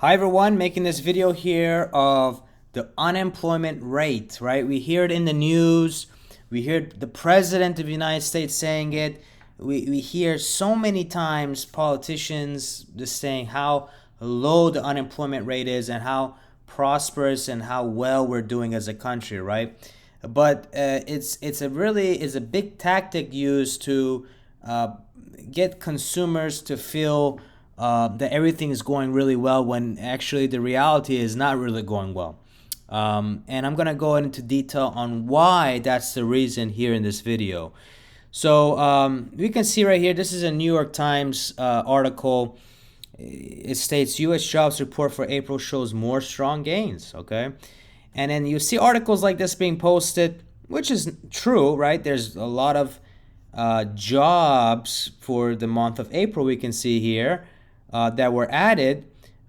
Hi everyone, making this video here of the unemployment rate, right? We hear it in the news. We hear the president of the United States saying it. We hear so many times politicians just saying how low the unemployment rate is and how prosperous and how well we're doing as a country, right? But it's a big tactic used to get consumers to feel that everything is going really well when actually the reality is not really going well. And I'm going to go into detail on why that's the reason here in this video. So we can see right here, this is a New York Times article. It states U.S. jobs report for April shows more strong gains, okay? And then you see articles like this being posted, which is true, right? There's a lot of jobs for the month of April we can see here that were added.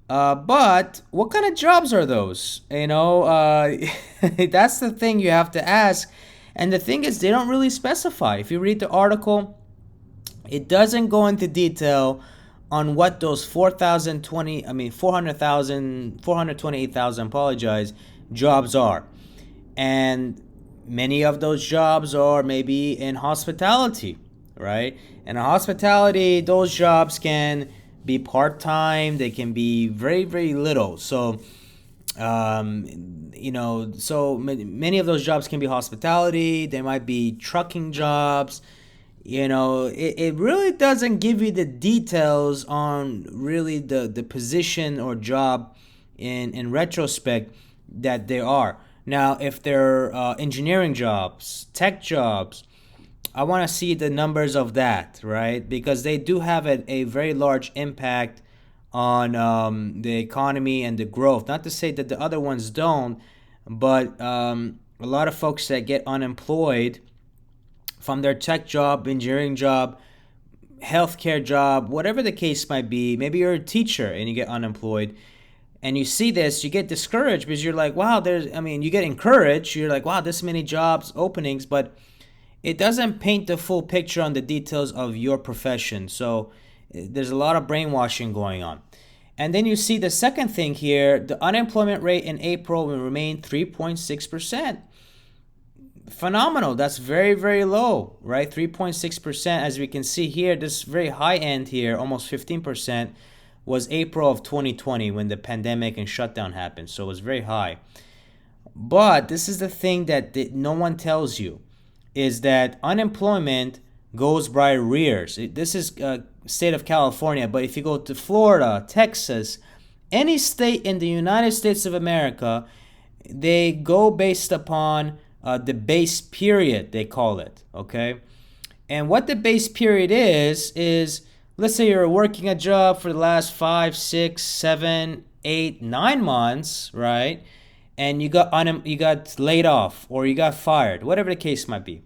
But what kind of jobs are those? That's the thing you have to ask. And the thing is, they don't really specify. If you read the article, it doesn't go into detail on what those 428,000, apologize, jobs are. And many of those jobs are maybe in hospitality, right? And in hospitality, those jobs can be part-time. They can be very, very little. So, so many of those jobs can be hospitality. They might be trucking jobs. It really doesn't give you the details on really the position or job in retrospect that they are. Now, if they're engineering jobs, tech jobs, I want to see the numbers of that, right? Because they do have a very large impact on the economy and the growth. Not to say that the other ones don't, but a lot of folks that get unemployed from their tech job, engineering job, healthcare job, whatever the case might be, maybe you're a teacher and you get unemployed, and you see this, you get discouraged because you're like, wow, you get encouraged. You're like, wow, this many jobs openings, but it doesn't paint the full picture on the details of your profession. So there's a lot of brainwashing going on. And then you see the second thing here, the unemployment rate in April will remain 3.6%. Phenomenal. That's very, very low, right? 3.6%. As we can see here, this very high end here, almost 15%, was April of 2020 when the pandemic and shutdown happened. So it was very high. But this is the thing that no one tells you, is that unemployment goes by arrears. This is state of California, but if you go to Florida, Texas, any state in the United States of America, they go based upon the base period, they call it, okay? And what the base period is let's say you're working a job for the last 5, 6, 7, 8, 9 months, right? And you got laid off or you got fired, whatever the case might be.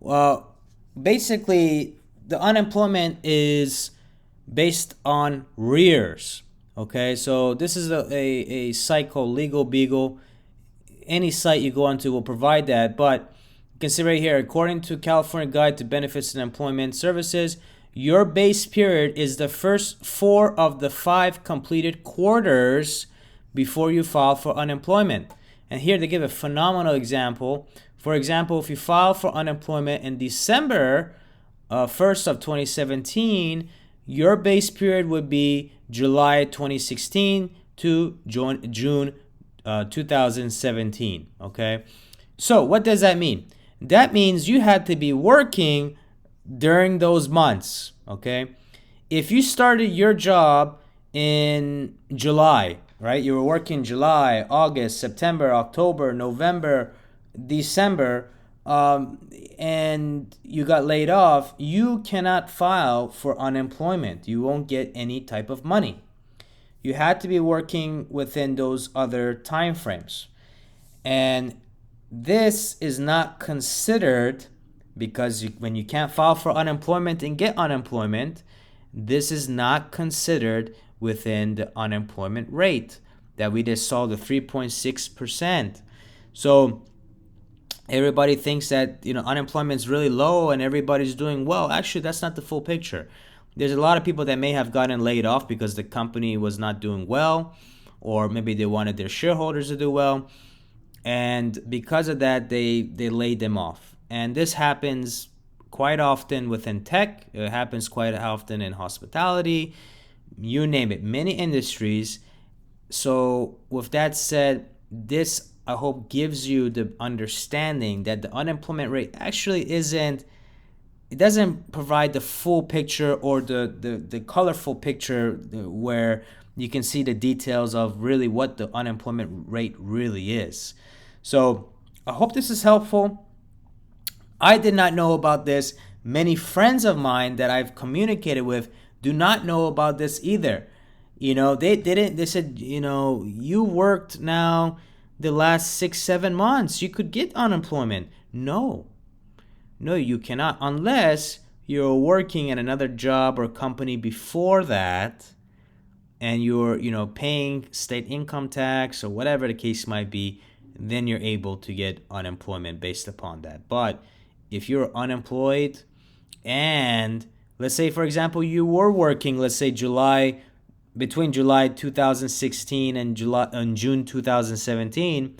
Well, basically, the unemployment is based on arrears, okay? So this is a site called Legal Beagle. Any site you go onto will provide that, but you can see right here, according to California Guide to Benefits and Employment Services, your base period is the first 4 of the 5 completed quarters before you file for unemployment. And here they give a phenomenal example. For example, if you file for unemployment in December 1st of 2017, your base period would be July 2016 to June 2017, okay? So what does that mean? That means you had to be working during those months, okay? If you started your job in July, right? You were working July, August, September, October, November, December, and you got laid off, you cannot file for unemployment. You won't get any type of money. You had to be working within those other time frames. And this is not considered because when you can't file for unemployment and get unemployment, this is not considered within the unemployment rate that we just saw, the 3.6%. So everybody thinks that unemployment is really low and everybody's doing well. Actually, that's not the full picture. There's a lot of people that may have gotten laid off because the company was not doing well, or maybe they wanted their shareholders to do well, and because of that, they laid them off. And this happens quite often within tech. It happens quite often in hospitality, you name it, many industries. So with that said, this I hope gives you the understanding that the unemployment rate actually isn't, it doesn't provide the full picture or the colorful picture where you can see the details of really what the unemployment rate really is. So I hope this is helpful. I did not know about this. Many friends of mine that I've communicated with do not know about this either. They didn't, they said, you worked now the last 6, 7 months. You could get unemployment. No, you cannot, unless you're working at another job or company before that and you're, paying state income tax or whatever the case might be, then you're able to get unemployment based upon that. But if you're unemployed and let's say, for example, you were working, let's say between July 2016 and June 2017,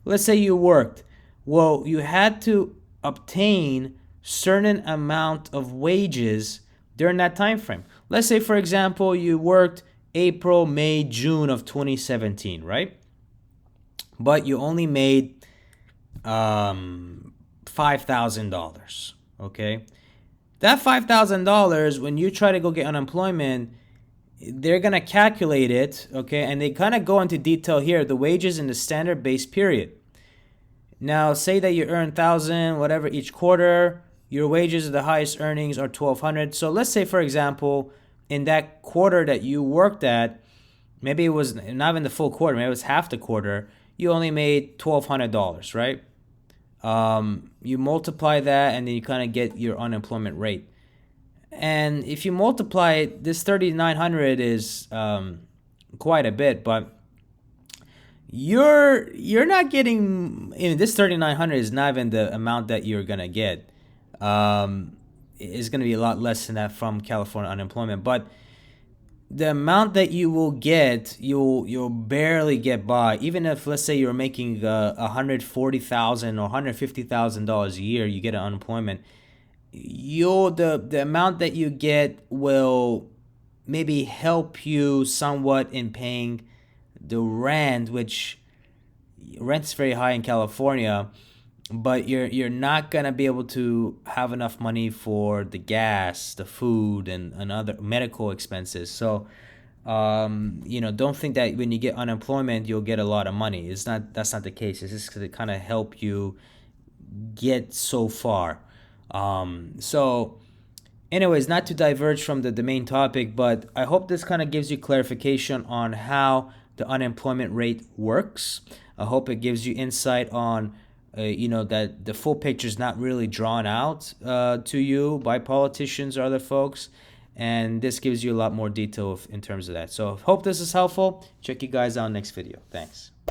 let's say you worked. Well, you had to obtain certain amount of wages during that time frame. Let's say, for example, you worked April, May, June of 2017, right? But you only made $5,000, okay? That $5,000, when you try to go get unemployment, they're going to calculate it, okay? And they kind of go into detail here, the wages in the standard base period. Now, say that you earn $1,000, whatever, each quarter. Your wages, the highest earnings are $1,200. So let's say, for example, in that quarter that you worked at, maybe it was not even the full quarter, maybe it was half the quarter, you only made $1,200, right? You multiply that and then you kind of get your unemployment rate. And if you multiply it, this 3,900 is quite a bit, but you're not getting, this 3,900 is not even the amount that you're gonna get. It's gonna be a lot less than that from California unemployment, but the amount that you will get, you'll barely get by. Even if, let's say, you're making $140,000 or $150,000 a year, you get an unemployment. The amount that you get will maybe help you somewhat in paying the rent, which rent's very high in California, but you're not gonna be able to have enough money for the gas, the food, and other medical expenses. So don't think that when you get unemployment you'll get a lot of money. That's not the case. It's just to kind of help you get so far. So anyways, not to diverge from the main topic, but I hope this kind of gives you clarification on how the unemployment rate works. I hope it gives you insight on that the full picture is not really drawn out to you by politicians or other folks, and this gives you a lot more detail in terms of that. So hope this is helpful. Check you guys out next video. Thanks.